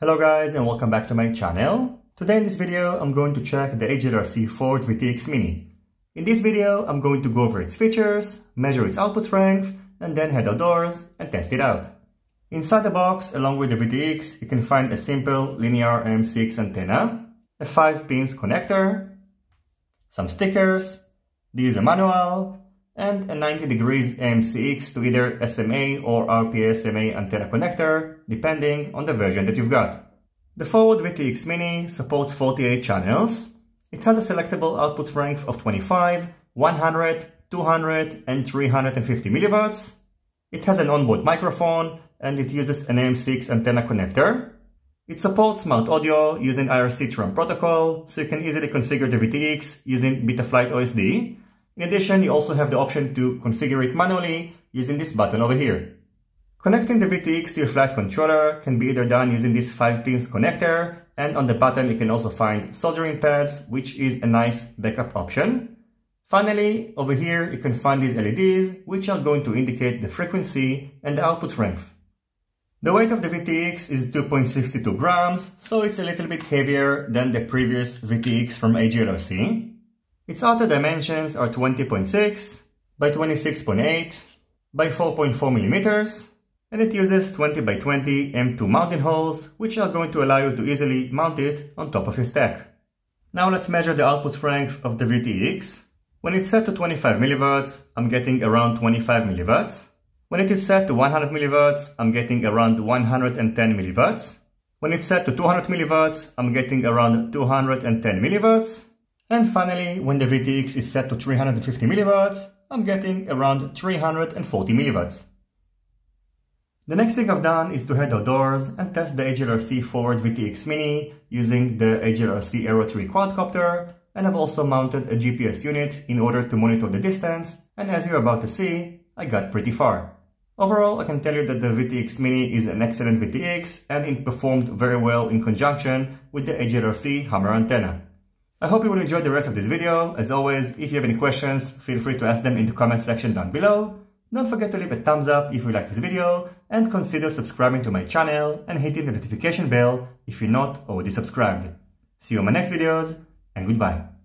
Hello guys and welcome back to my channel. Today in this video I'm going to check the HGLRC forward VTX Mini. In this video I'm going to go over its features, measure its output strength, and then head outdoors and test it out. Inside the box, along with the VTX, you can find a simple linear MMCX antenna, a 5-pins connector, some stickers, the user manual, and a 90 degrees MMCX to either SMA or RPSMA antenna connector, depending on the version that you've got. The forward VTX Mini supports 48 channels. It has a selectable output strength of 25, 100, 200, and 350 milliwatts. It has an onboard microphone, and it uses an MMCX antenna connector. It supports smart audio using IRC Tram protocol, so you can easily configure the VTX using BFOSD. In addition, you also have the option to configure it manually using this button over here. Connecting the VTX to your flight controller can be either done using this 5-pins connector, and on the bottom you can also find soldering pads, which is a nice backup option. Finally, over here you can find these LEDs, which are going to indicate the frequency and the output strength. The weight of the VTX is 2.62 grams, so it's a little bit heavier than the previous VTX from HGLRC. Its outer dimensions are 20.6 by 26.8 by 4.4 millimeters, and it uses 20 by 20 M2 mounting holes, which are going to allow you to easily mount it on top of your stack. Now let's measure the output strength of the VTX. When it's set to 25 milliwatts, I'm getting around 25 milliwatts. When it is set to 100 milliwatts, I'm getting around 110 milliwatts. When it's set to 200 milliwatts, I'm getting around 210 milliwatts. And finally, when the VTX is set to 350 milliwatts, I'm getting around 340 milliwatts. The next thing I've done is to head outdoors and test the HGLRC forward VTX Mini using the HGLRC Aero 3 quadcopter, and I've also mounted a GPS unit in order to monitor the distance, and as you're about to see, I got pretty far. Overall, I can tell you that the VTX Mini is an excellent VTX, and it performed very well in conjunction with the HGLRC Hammer antenna. I hope you will enjoy the rest of this video. As always, if you have any questions, feel free to ask them in the comment section down below. Don't forget to leave a thumbs up if you like this video, and consider subscribing to my channel and hitting the notification bell if you're not already subscribed. See you on my next videos, and goodbye.